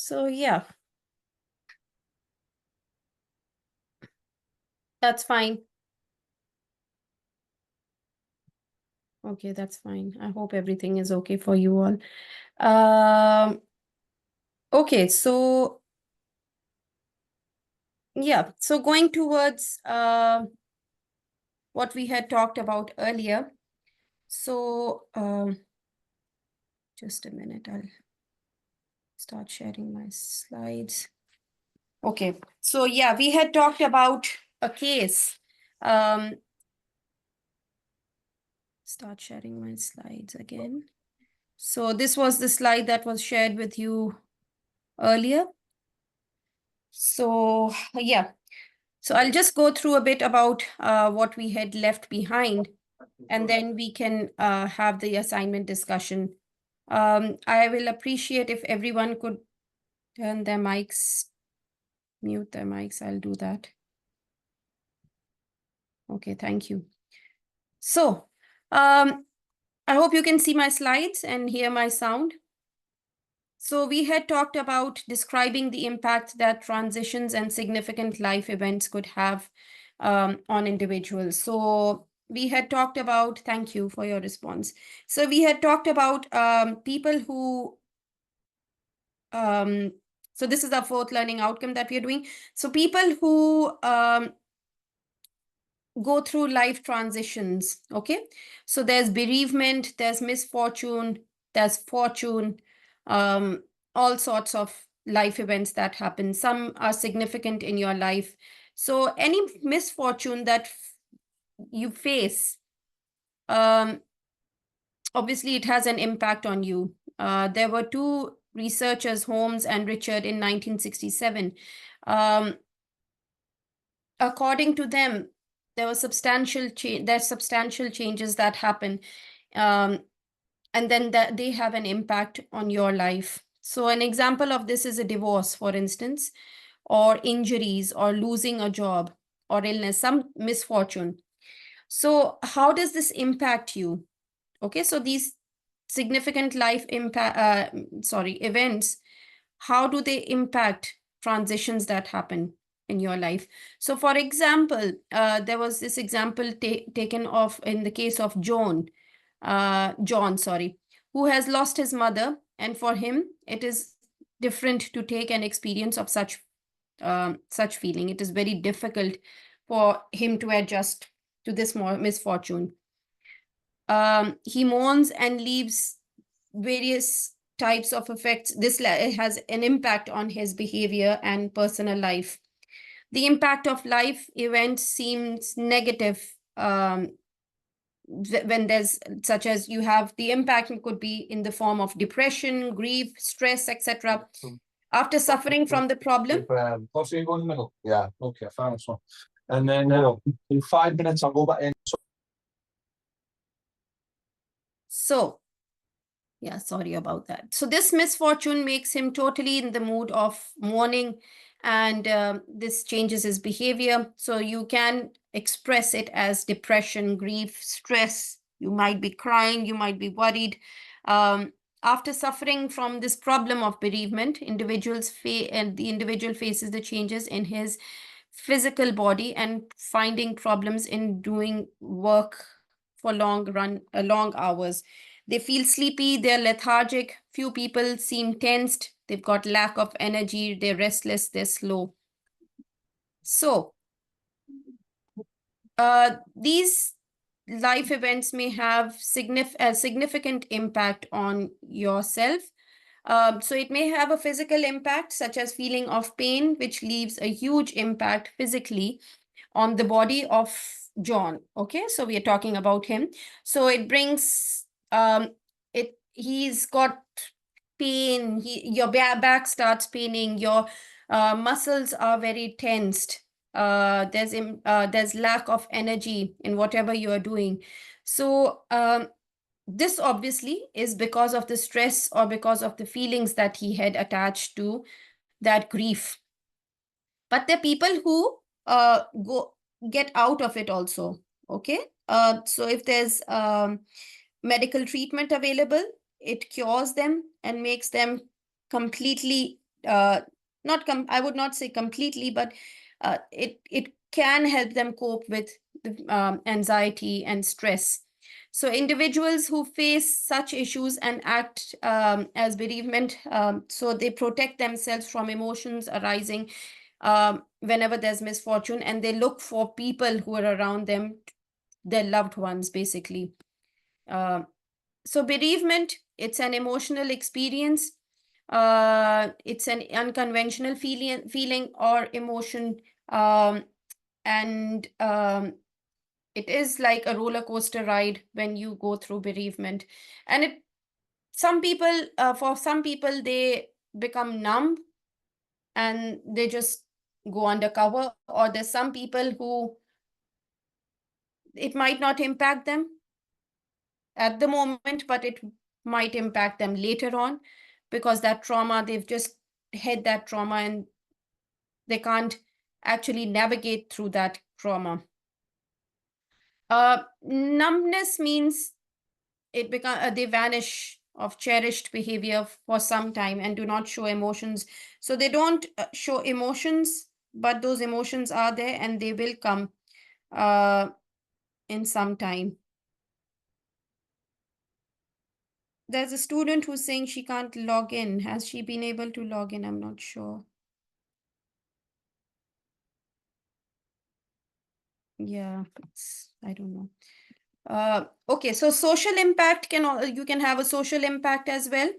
So yeah, that's fine. Okay, that's fine. I hope everything is okay for you all. Okay, so yeah, so going towards what we had talked about earlier. So just a minute, I'll start sharing my slides. Okay, so yeah, we had talked about a case. Start sharing my slides again. So this was the slide that was shared with you earlier. So yeah, so I'll just go through a bit about what we had left behind, and then we can have the assignment discussion. I will appreciate if everyone could turn their mics, mute their mics. I'll do that. Okay, thank you. So I hope you can see my slides and hear my sound. So we had talked about describing the impact that transitions and significant life events could have on individuals. So we had talked about, thank you for your response. So we had talked about people who, so this is our fourth learning outcome that we are doing. So people who go through life transitions, okay? So there's bereavement, there's misfortune, there's fortune, all sorts of life events that happen. Some are significant in your life. So any misfortune that you face, obviously it has an impact on you. There were two researchers, Holmes and Richard, in 1967. According to them, there's substantial changes that happen, and then they have an impact on your life. So an example of this is a divorce, for instance, or injuries, or losing a job, or illness, some misfortune. So how does this impact you? Okay, so these significant life events, how do they impact transitions that happen in your life? So for example, there was this example taken of in the case of John, who has lost his mother, and for him it is different to take an experience of such feeling. It is very difficult for him to adjust to this misfortune. He mourns and leaves various types of effects. This has an impact on his behavior and personal life. The impact of life events seems negative when there's such as you have the impact could be in the form of depression, grief, stress, etc. After suffering from the problem. Yeah, okay, fine. And then in 5 minutes, I'll go back in. So, yeah, sorry about that. So this misfortune makes him totally in the mood of mourning, and this changes his behavior. So you can express it as depression, grief, stress. You might be crying, you might be worried. After suffering from this problem of bereavement, the individual faces the changes in his physical body and finding problems in doing work for long hours. They feel sleepy, they're lethargic. Few people seem tensed. They've got lack of energy, they're restless, they're slow. So, these life events may have a significant impact on yourself. So it may have a physical impact, such as feeling of pain, which leaves a huge impact physically on the body of John. Okay, so we are talking about him. So it brings he's got pain. Your back starts paining. Your muscles are very tensed. There's lack of energy in whatever you are doing. So this obviously is because of the stress or because of the feelings that he had attached to that grief. But there are people who get out of it also. Okay, so if there's medical treatment available, it cures them and makes them completely I would not say completely, but it can help them cope with the, anxiety and stress. So individuals who face such issues and act as bereavement, so they protect themselves from emotions arising whenever there's misfortune, and they look for people who are around them, their loved ones, basically. So bereavement, it's an emotional experience. It's an unconventional feeling or emotion, and it is like a roller coaster ride when you go through bereavement. And for some people, they become numb and they just go undercover, or there's some people who it might not impact them at the moment, but it might impact them later on, because that trauma, they've just had that trauma and they can't actually navigate through that trauma. Numbness means they vanish of cherished behavior for some time and do not show emotions. So they don't show emotions, but those emotions are there and they will come in some time. There's a student who's saying she can't log in. Has she been able to log in? I'm not sure. Yeah, I don't know. Okay, so social impact you can have a social impact as well.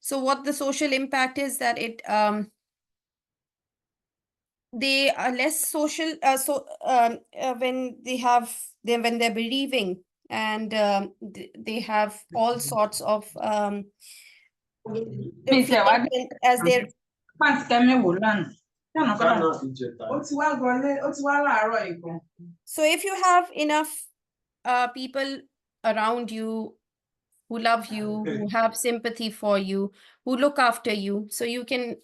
So what the social impact is that they are less social. When when they're bereaving, and they have all sorts of feelings as they're. So if you have enough people around you who love you, who have sympathy for you, who look after you, so you can,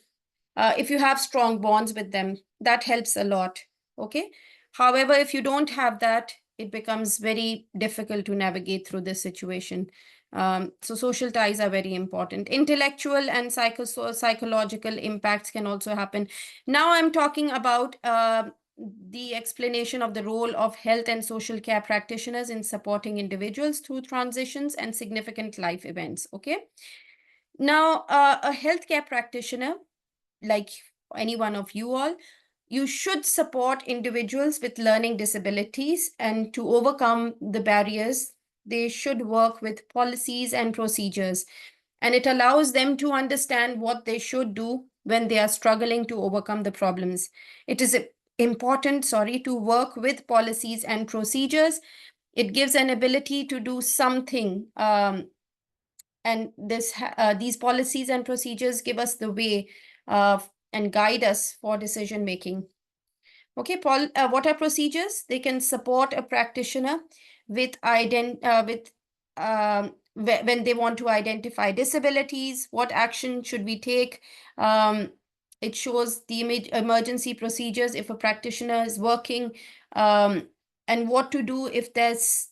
if you have strong bonds with them, that helps a lot. Okay. However, if you don't have that, it becomes very difficult to navigate through this situation. So social ties are very important. Intellectual and psychological impacts can also happen. Now I'm talking about the explanation of the role of health and social care practitioners in supporting individuals through transitions and significant life events. Okay. Now, a healthcare practitioner, like any one of you all, you should support individuals with learning disabilities, and to overcome the barriers, they should work with policies and procedures. And it allows them to understand what they should do when they are struggling to overcome the problems. It is important, to work with policies and procedures. It gives an ability to do something. And these policies and procedures give us the way and guide us for decision making. Okay, Paul, what are procedures? They can support a practitioner with when they want to identify disabilities, what action should we take. It shows the emergency procedures if a practitioner is working, and what to do if there's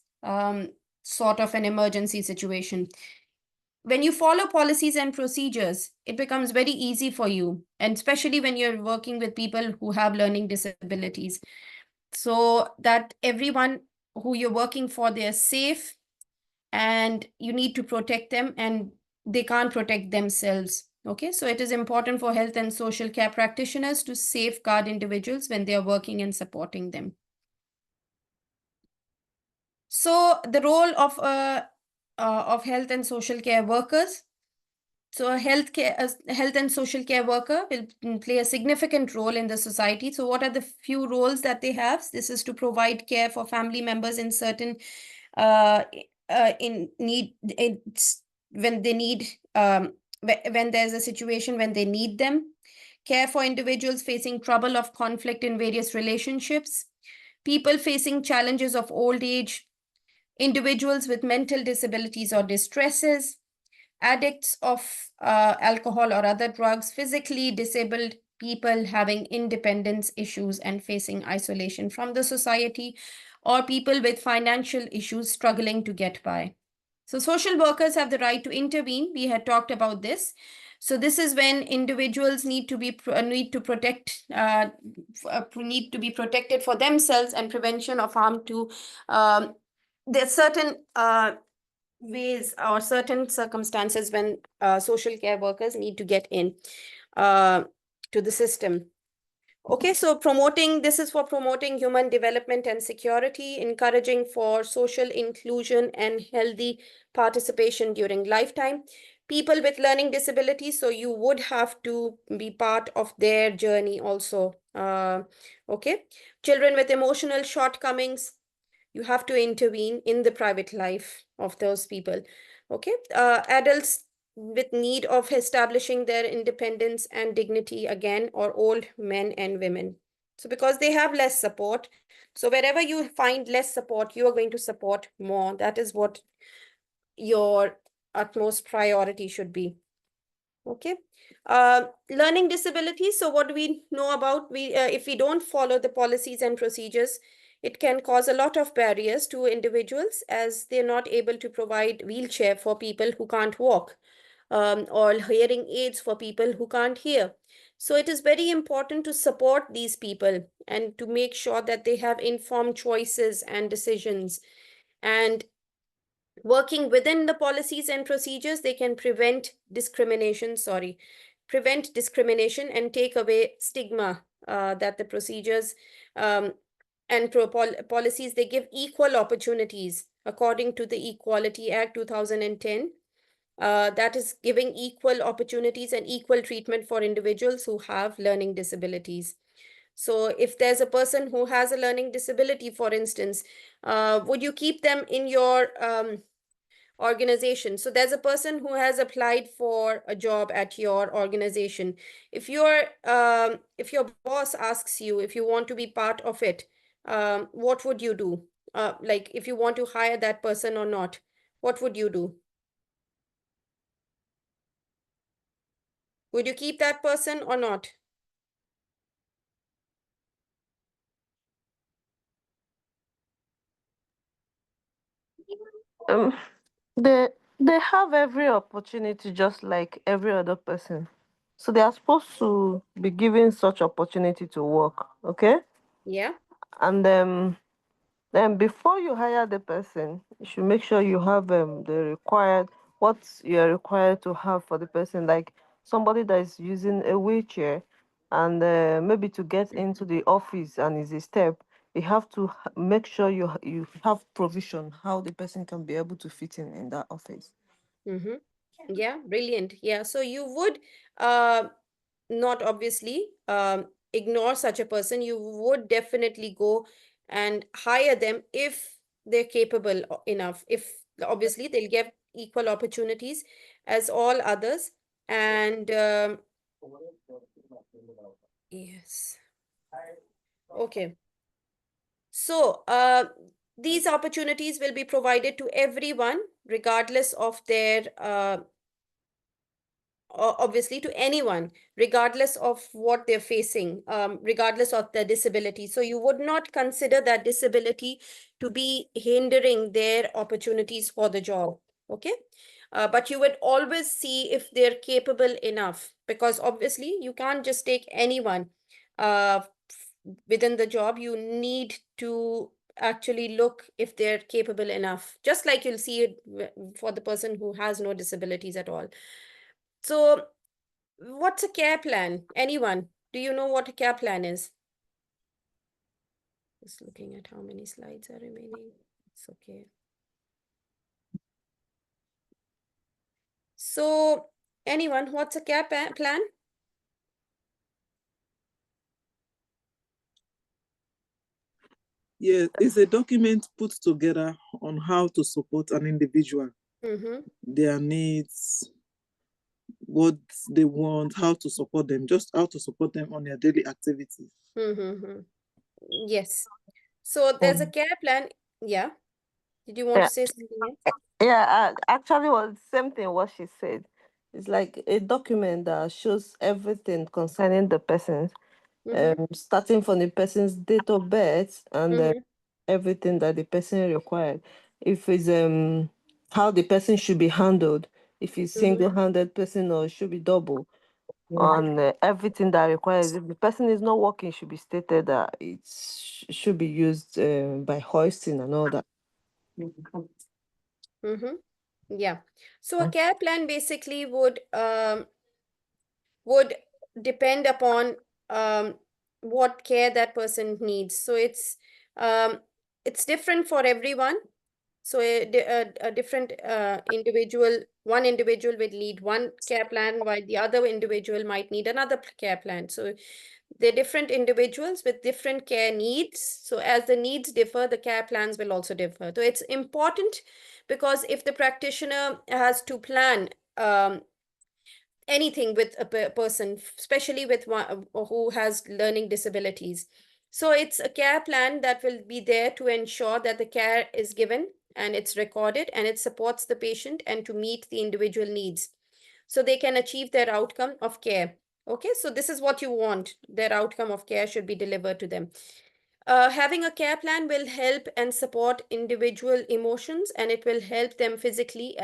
sort of an emergency situation. When you follow policies and procedures, it becomes very easy for you, and especially when you're working with people who have learning disabilities, so that everyone who you're working for, they're safe, and you need to protect them, and they can't protect themselves. Okay, so it is important for health and social care practitioners to safeguard individuals when they are working and supporting them. So the role of health and social care workers. So a health and social care worker will play a significant role in the society. So what are the few roles that they have? This is to provide care for family members in certain in need. It's when they need, when there's a situation when they need them. Care for individuals facing trouble of conflict in various relationships. People facing challenges of old age. Individuals with mental disabilities or distresses. Addicts of alcohol or other drugs, physically disabled people having independence issues and facing isolation from the society, or people with financial issues struggling to get by. So social workers have the right to intervene. We had talked about this. So this is when individuals need to be need to be protected for themselves and prevention of harm to there's certain ways or certain circumstances when social care workers need to get in to the system. Okay, so this is for promoting human development and security, encouraging for social inclusion and healthy participation during lifetime. People with learning disabilities, so you would have to be part of their journey also. Okay, children with emotional shortcomings, you have to intervene in the private life of those people. Okay, adults with need of establishing their independence and dignity again, or old men and women. So because they have less support, so wherever you find less support, you are going to support more. That is what your utmost priority should be. Okay. Learning disabilities. So what do we know about? If we don't follow the policies and procedures, it can cause a lot of barriers to individuals, as they're not able to provide wheelchair for people who can't walk, or hearing aids for people who can't hear. So it is very important to support these people and to make sure that they have informed choices and decisions. And working within the policies and procedures, they can prevent discrimination and take away stigma, that the procedures and policies, they give equal opportunities according to the Equality Act 2010. That is giving equal opportunities and equal treatment for individuals who have learning disabilities. So if there's a person who has a learning disability, for instance, would you keep them in your organization? So there's a person who has applied for a job at your organization. If your boss asks you if you want to be part of it, what would you do? Like if you want to hire that person or not, what would you do? Would you keep that person or not? Um, they they have every opportunity just like every other person. So they are supposed to be given such opportunity to work, okay? Yeah. And then before you hire the person, you should make sure you have what you're required to have for the person, like somebody that is using a wheelchair, and maybe to get into the office and is a step, you have to make sure you have provision how the person can be able to fit in that office. Mm-hmm. Yeah, brilliant. Yeah, so you would not obviously ignore such a person. You would definitely go and hire them if they're capable enough. If obviously they'll get equal opportunities as all others. And yes. Okay. So these opportunities will be provided to everyone, regardless of their obviously to anyone, regardless of what they're facing, regardless of their disability. So you would not consider that disability to be hindering their opportunities for the job. Okay. But you would always see if they're capable enough, because obviously you can't just take anyone uh, within the job. You need to actually look if they're capable enough, just like you'll see it for the person who has no disabilities at all. So what's a care plan? Anyone? Do you know what a care plan is? Just looking at how many slides are remaining. It's okay. So anyone, what's a care plan? Yeah, it's a document put together on how to support an individual, their needs, what they want, how to support them, just how to support them on their daily activities. Yes. So there's a care plan. Yeah. Did you want Yeah. to say something else? Yeah, actually, was the same thing what she said. It's like a document that shows everything concerning the person, starting from the person's date of birth and everything that the person required. If it's how the person should be handled, if it's single-handed person or it should be double, on everything that requires. If the person is not working, it should be stated that it should be used by hoisting and all that. Yeah. So a care plan basically would depend upon what care that person needs. So it's different for everyone. So a different individual, one individual will need one care plan, while the other individual might need another care plan. So they're different individuals with different care needs. So as the needs differ, the care plans will also differ. So it's important because if the practitioner has to plan anything with a person, especially with one who has learning disabilities, so it's a care plan that will be there to ensure that the care is given and it's recorded and it supports the patient and to meet the individual needs so they can achieve their outcome of care. Okay, so this is what you want. Their outcome of care should be delivered to them. Having a care plan will help and support individual emotions, and it will help them physically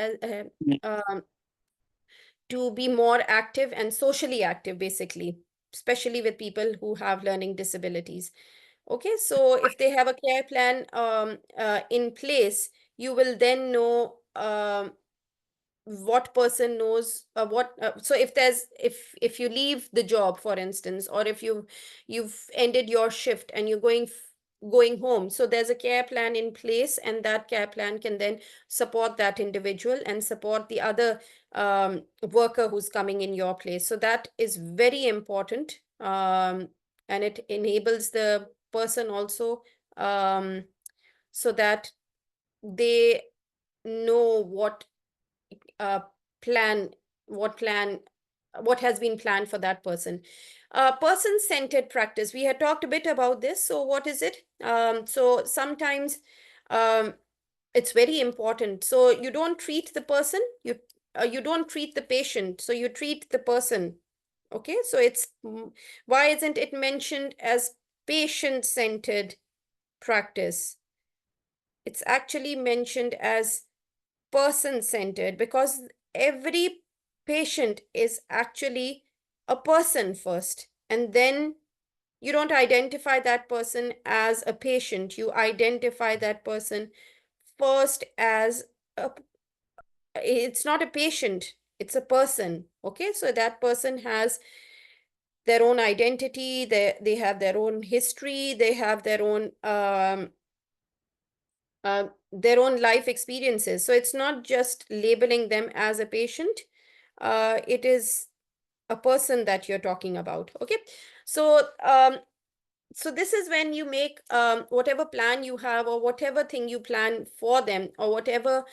to be more active and socially active, basically, especially with people who have learning disabilities. Okay, so if they have a care plan in place, you will then know what person knows so if you leave the job, for instance, or if you've ended your shift and you're going home, so there's a care plan in place, and that care plan can then support that individual and support the other worker who's coming in your place. So that is very important, and it enables the person also, so that they know what plan what has been planned for that person. Person-centered practice, we had talked a bit about this. So what is it? So sometimes it's very important. So you don't treat the person, you don't treat the patient, so you treat the person. Okay, so it's why isn't it mentioned as patient-centered practice? It's actually mentioned as person-centered because every patient is actually a person first, and then you don't identify that person as a patient. You identify that person first as it's not a patient, it's a person. Okay, so that person has their own identity, they have their own history, they have their own life experiences. So it's not just labeling them as a patient. It is a person that you're talking about. Okay, so so this is when you make whatever plan you have, or whatever thing you plan for them, or whatever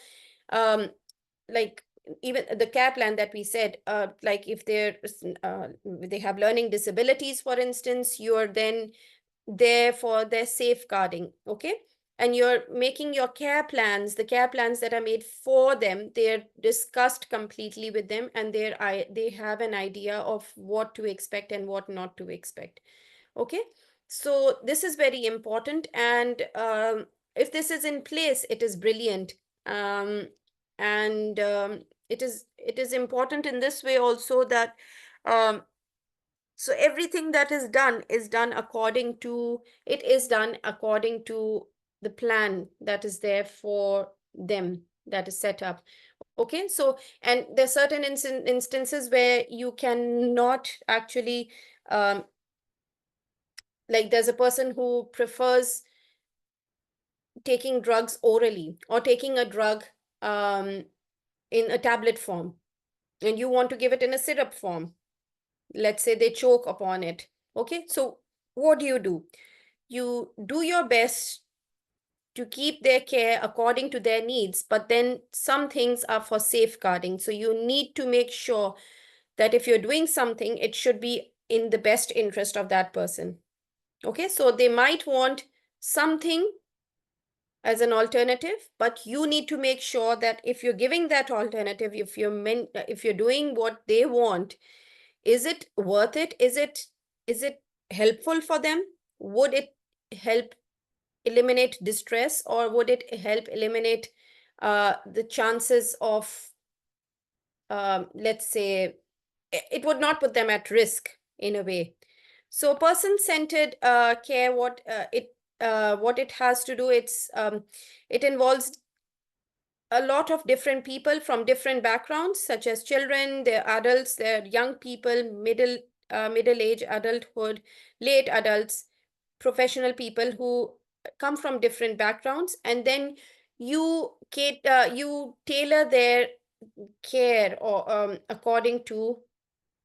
like even the care plan that we said, like if they have learning disabilities, for instance, you're then there for their safeguarding. Okay, and you're making your care plans, the care plans that are made for them, they're discussed completely with them, and they have an idea of what to expect and what not to expect. Okay, so this is very important, and if this is in place, it is brilliant. And it is important in this way also that so everything that is done according to the plan that is there for them, that is set up. Okay, so and there are certain instances where you cannot actually like there's a person who prefers taking drugs orally or taking a drug in a tablet form, and you want to give it in a syrup form. Let's say they choke upon it. Okay, so what do? You do your best to keep their care according to their needs, but then some things are for safeguarding. So you need to make sure that if you're doing something, it should be in the best interest of that person. Okay, so they might want something as an alternative, but you need to make sure that if you're giving that alternative, if you're doing what they want, is it worth it? Is it helpful for them? Would it help eliminate distress, or would it help eliminate the chances of, let's say, it would not put them at risk in a way. So person-centered care, what it has to do, it involves a lot of different people from different backgrounds, such as children, their adults, their young people, middle age, adulthood, late adults, professional people who come from different backgrounds, and then you tailor their care or according to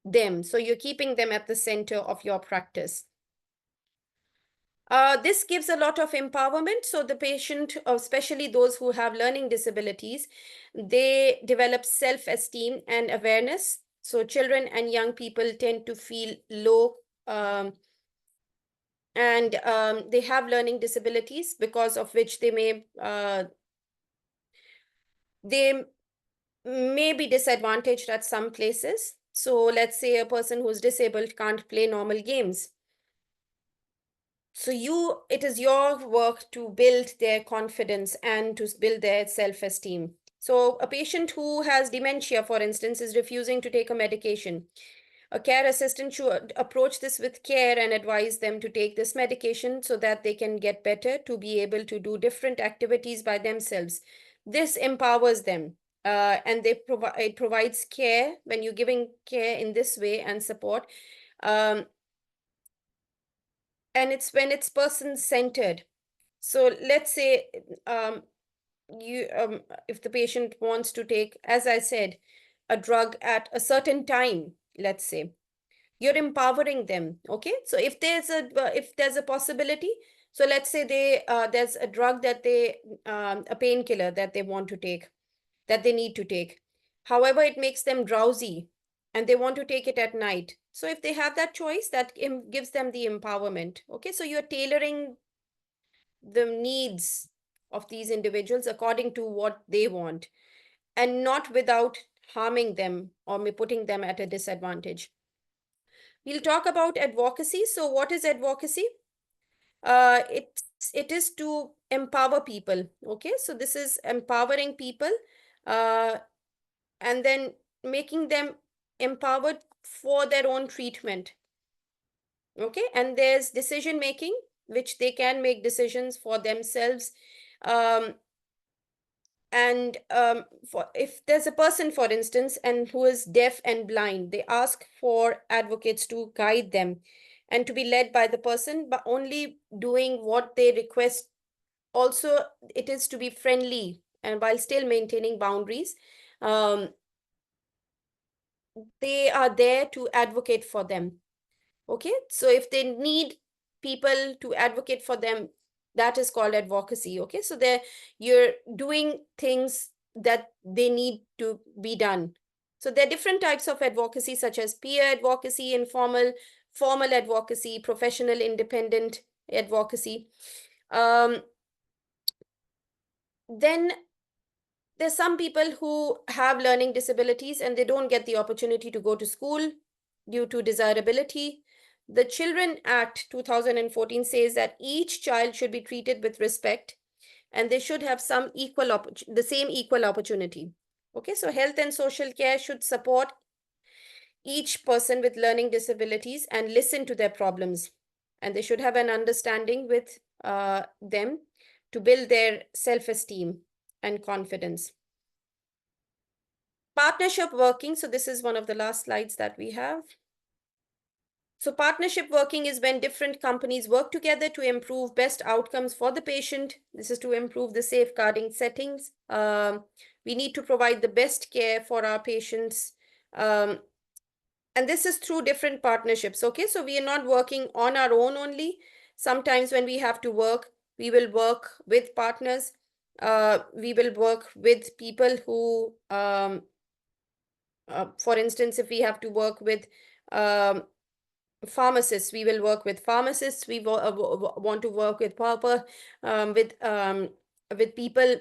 them. So you're keeping them at the center of your practice. This gives a lot of empowerment. So the patient, especially those who have learning disabilities, they develop self-esteem and awareness. So children and young people tend to feel low, and they have learning disabilities, because of which they may be disadvantaged at some places. So let's say a person who's disabled can't play normal games. So it is your work to build their confidence and to build their self-esteem. So a patient who has dementia, for instance, is refusing to take a medication. A care assistant should approach this with care and advise them to take this medication so that they can get better, to be able to do different activities by themselves. This empowers them, and it provides care. When you're giving care in this way and support, and it's when it's person-centered. So let's say if the patient wants to take, as I said, a drug at a certain time, let's say, you're empowering them. Okay, so if there's a possibility, so let's say there's a drug that a painkiller that they want to take, that they need to take. However, it makes them drowsy and they want to take it at night. So if they have that choice, that gives them the empowerment. Okay, so you're tailoring the needs of these individuals according to what they want, and not without harming them or putting them at a disadvantage. We'll talk about advocacy. So what is advocacy? It is to empower people. Okay, so this is empowering people, and then making them empowered for their own treatment. Okay, and there's decision making, which they can make decisions for themselves. And if there's a person, for instance, and who is deaf and blind, they ask for advocates to guide them and to be led by the person, but only doing what they request. Also, it is to be friendly and while still maintaining boundaries. They are there to advocate for them. Okay, so if they need people to advocate for them, that is called advocacy. Okay, so you're doing things that they need to be done. So there are different types of advocacy, such as peer advocacy, informal, formal advocacy, professional, independent advocacy. Then there's some people who have learning disabilities and they don't get the opportunity to go to school due to desirability. The Children Act 2014 says that each child should be treated with respect and they should have the same equal opportunity. Okay, so health and social care should support each person with learning disabilities and listen to their problems. And they should have an understanding with them to build their self-esteem and confidence. Partnership working. So this is one of the last slides that we have. So partnership working is when different companies work together to improve best outcomes for the patient. This is to improve the safeguarding settings. We need to provide the best care for our patients. And this is through different partnerships. Okay, so we are not working on our own only. Sometimes when we have to work, we will work with partners. We will work with people who, for instance, if we have to work with pharmacists, we will work with pharmacists. We want to work with people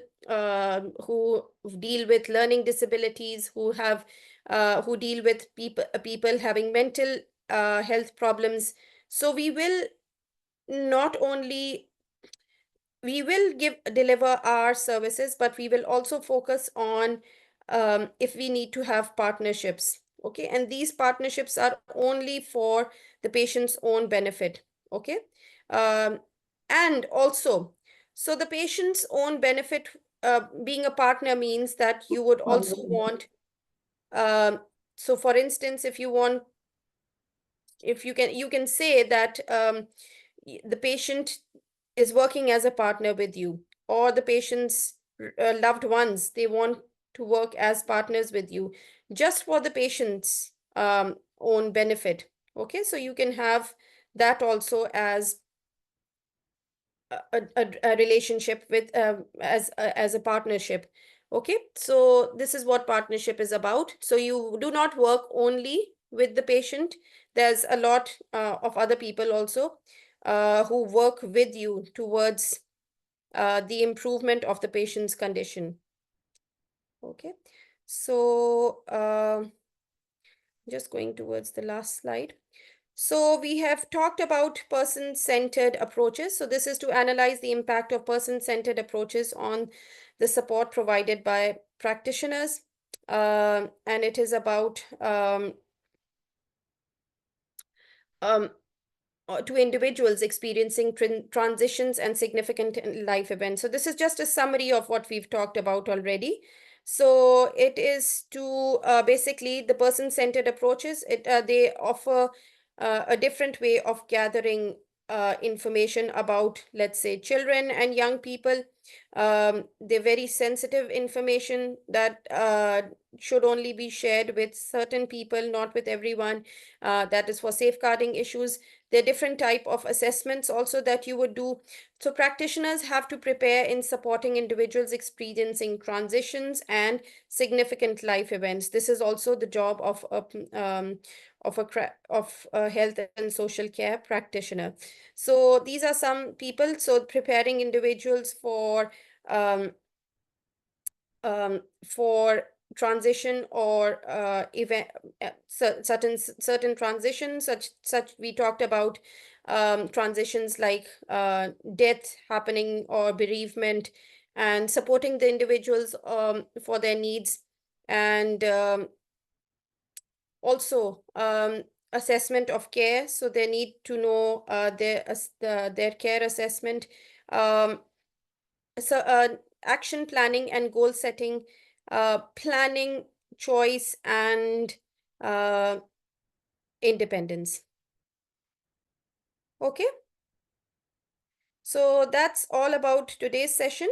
who deal with learning disabilities, who deal with people having mental health problems. So we will we will deliver our services, but we will also focus on if we need to have partnerships. Okay, and these partnerships are only for the patient's own benefit. Okay, and also, so the patient's own benefit, being a partner means that you would also want, so for instance, if you want, if you can say that the patient is working as a partner with you, or the patient's loved ones, they want to work as partners with you, just for the patient's own benefit. Okay, so you can have that also as a relationship with as a partnership. Okay, so this is what partnership is about. So you do not work only with the patient. There's a lot of other people also who work with you towards the improvement of the patient's condition. Okay, so just going towards the last slide. So we have talked about person-centered approaches. So this is to analyze the impact of person-centered approaches on the support provided by practitioners. And it is about to individuals experiencing transitions and significant life events. So this is just a summary of what we've talked about already. So it is to basically the person-centered approaches. They offer a different way of gathering information about, let's say, children and young people. They're very sensitive information that should only be shared with certain people, not with everyone. That is for safeguarding issues. There are different type of assessments also that you would do. So practitioners have to prepare in supporting individuals experiencing transitions and significant life events. This is also the job of a health and social care practitioner. So these are some people. So preparing individuals for transition or event, certain transitions, such we talked about transitions like death happening or bereavement, and supporting the individuals for their needs, and also assessment of care. So they need to know their care assessment. So action planning and goal setting, planning, choice, and independence. Okay, so that's all about today's session.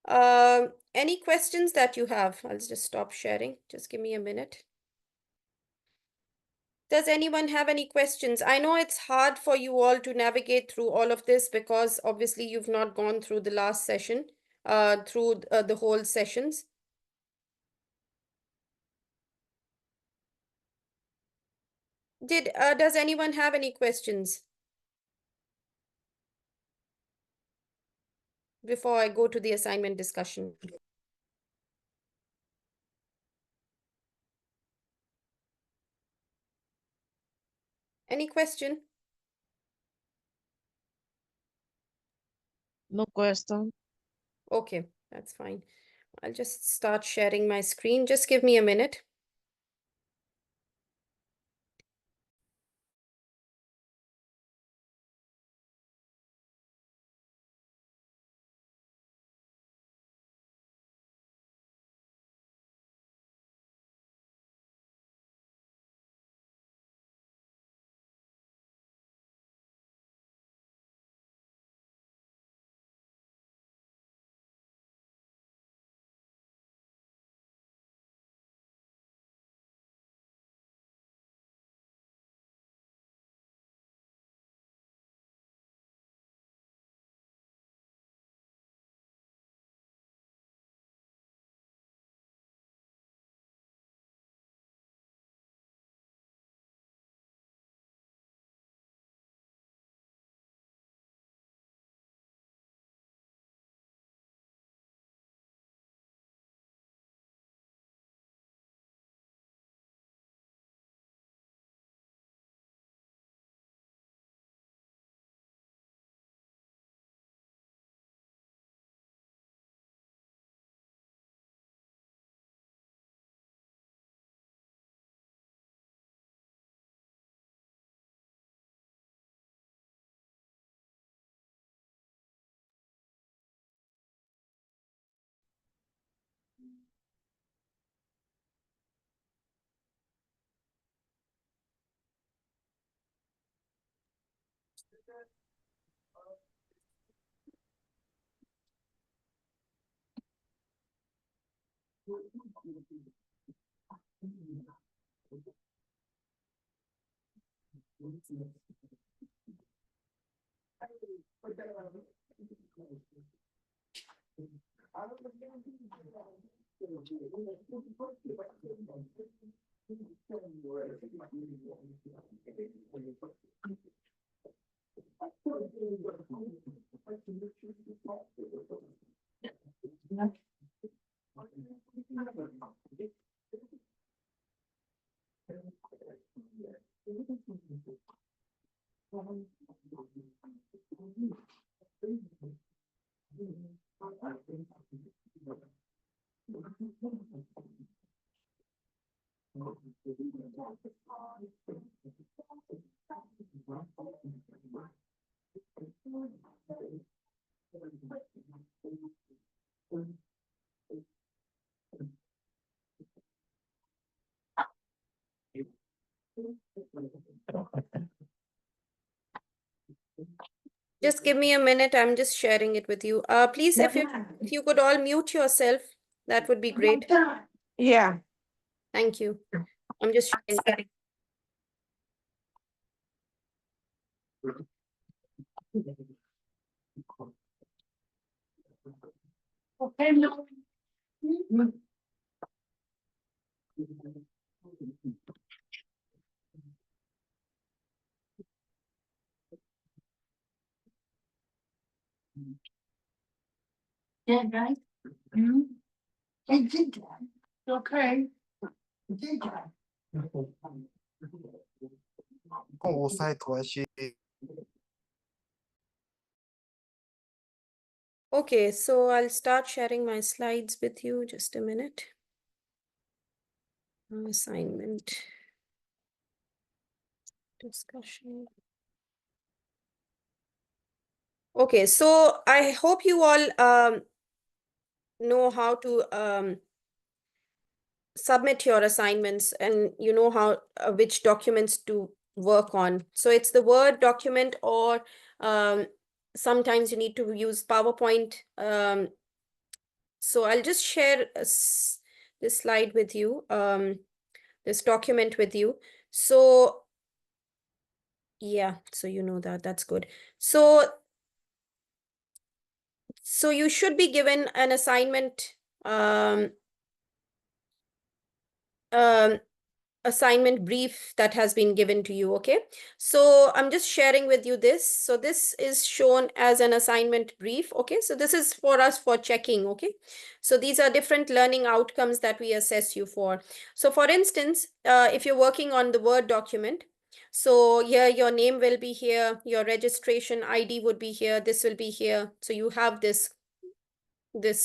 Any questions that you have? I'll just stop sharing. Just give me a minute. Does anyone have any questions? I know it's hard for you all to navigate through all of this because obviously you've not gone through the last session, through the whole sessions. Does anyone have any questions before I go to the assignment discussion? Any question? No question. Okay, that's fine. I'll just start sharing my screen. Just give me a minute. Just give me a minute. I'm just sharing it with you. Please, if you could all mute yourself, that would be great. Yeah. Thank you. I'm just sharing. Okay, no. Yeah, right. Okay. Okay, so I'll start sharing my slides with you. Just a minute. Assignment. Discussion. Okay, so I hope you all know how to submit your assignments, and you know how which documents to work on. So it's the Word document, or sometimes you need to use PowerPoint. So I'll just share this slide with you, this document with you. So yeah, so you know that, that's good. So you should be given an assignment, assignment brief that has been given to you. Okay, so I'm just sharing with you this. So this is shown as an assignment brief. Okay, so this is for us for checking. Okay, so these are different learning outcomes that we assess you for. So for instance, if you're working on the Word document, so here your name will be here, your registration ID would be here, this will be here. So you have this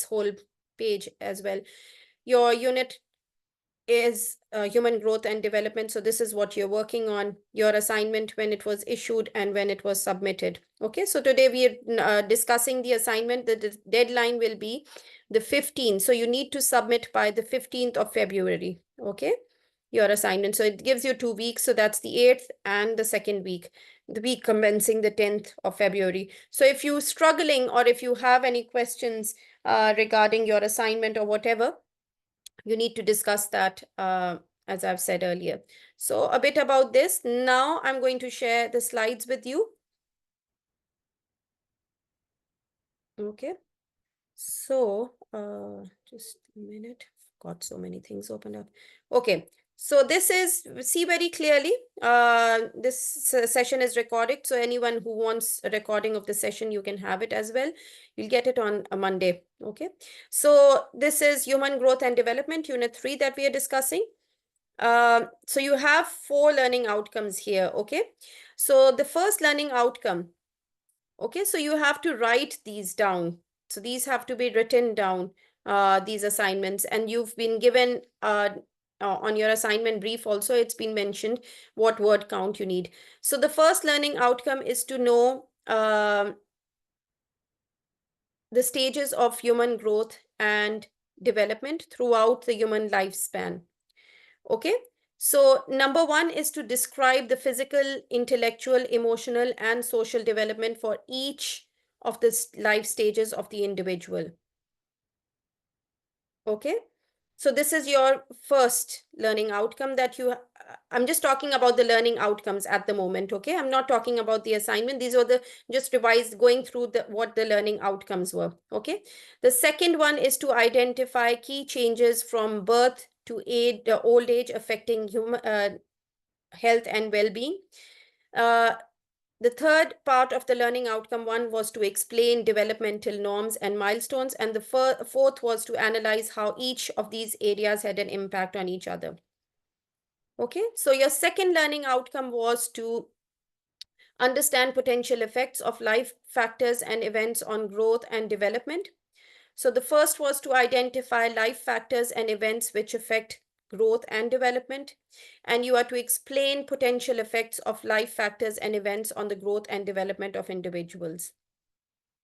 whole page as well. Your unit is human growth and development. So this is what you're working on, your assignment, when it was issued and when it was submitted. Okay, so today we are discussing the assignment. The deadline will be the 15th. So you need to submit by the 15th of February. Okay, your assignment. So it gives you 2 weeks. So that's the 8th and the 2nd week, the week commencing the 10th of February. So if you're struggling, or if you have any questions regarding your assignment or whatever, you need to discuss that, as I've said earlier. So a bit about this. Now I'm going to share the slides with you. Okay. So just a minute. Got so many things opened up. Okay. So this is, see very clearly, this session is recorded. So anyone who wants a recording of the session, you can have it as well. You'll get it on a Monday. Okay. So this is Human Growth and Development, Unit 3 that we are discussing. So you have 4 learning outcomes here. Okay. So the first learning outcome. Okay. So you have to write these down. So these have to be written down, these assignments, and you've been given on your assignment brief also, it's been mentioned what word count you need. So the first learning outcome is to know the stages of human growth and development throughout the human lifespan. Okay, So number one is to describe the physical, intellectual, emotional, and social development for each of the life stages of the individual. Okay. So this is your first learning outcome that I'm just talking about the learning outcomes at the moment, okay? I'm not talking about the assignment. These are the just revised, going through what the learning outcomes were, okay? The second one is to identify key changes from birth to old age affecting human health and well-being. The third part of the learning outcome one was to explain developmental norms and milestones. And the fourth was to analyze how each of these areas had an impact on each other. Okay, so your second learning outcome was to understand potential effects of life factors and events on growth and development. So the first was to identify life factors and events which affect growth and development, and you are to explain potential effects of life factors and events on the growth and development of individuals.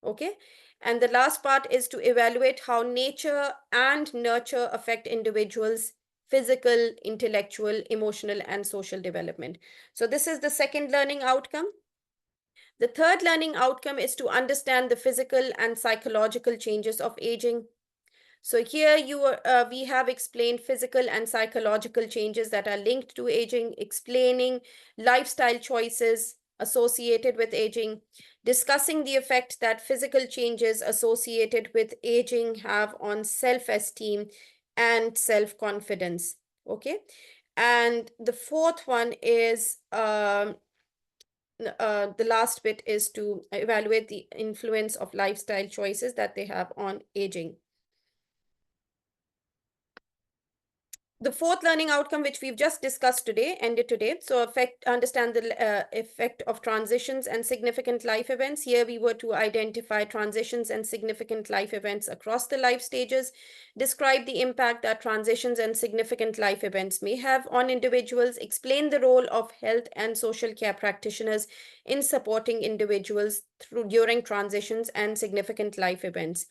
Okay, and the last part is to evaluate how nature and nurture affect individuals' physical, intellectual, emotional, and social development. So this is the second learning outcome. The third learning outcome is to understand the physical and psychological changes of aging. So here we have explained physical and psychological changes that are linked to aging, explaining lifestyle choices associated with aging, discussing the effect that physical changes associated with aging have on self-esteem and self-confidence. Okay. And the fourth one is the last bit is to evaluate the influence of lifestyle choices that they have on aging. The fourth learning outcome, which we've just discussed today, ended today. So understand the effect of transitions and significant life events. Here we were to identify transitions and significant life events across the life stages, describe the impact that transitions and significant life events may have on individuals, explain the role of health and social care practitioners in supporting individuals during transitions and significant life events.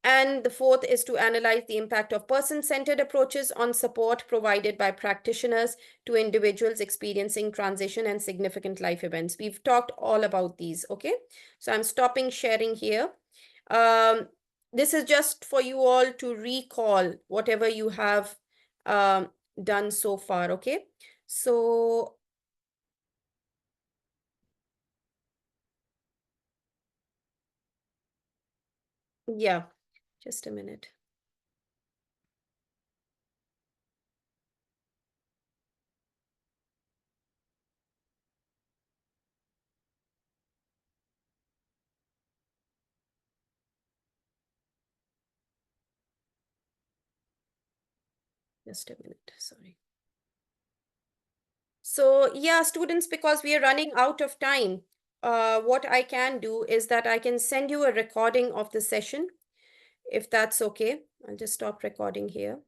And the fourth is to analyze the impact of person-centered approaches on support provided by practitioners to individuals experiencing transition and significant life events. We've talked all about these, okay? So I'm stopping sharing here. This is just for you all to recall whatever you have done so far, okay? So yeah, just a minute. Just a minute, sorry. So yeah, students, because we are running out of time, what I can do is that I can send you a recording of the session, if that's okay. I'll just stop recording here.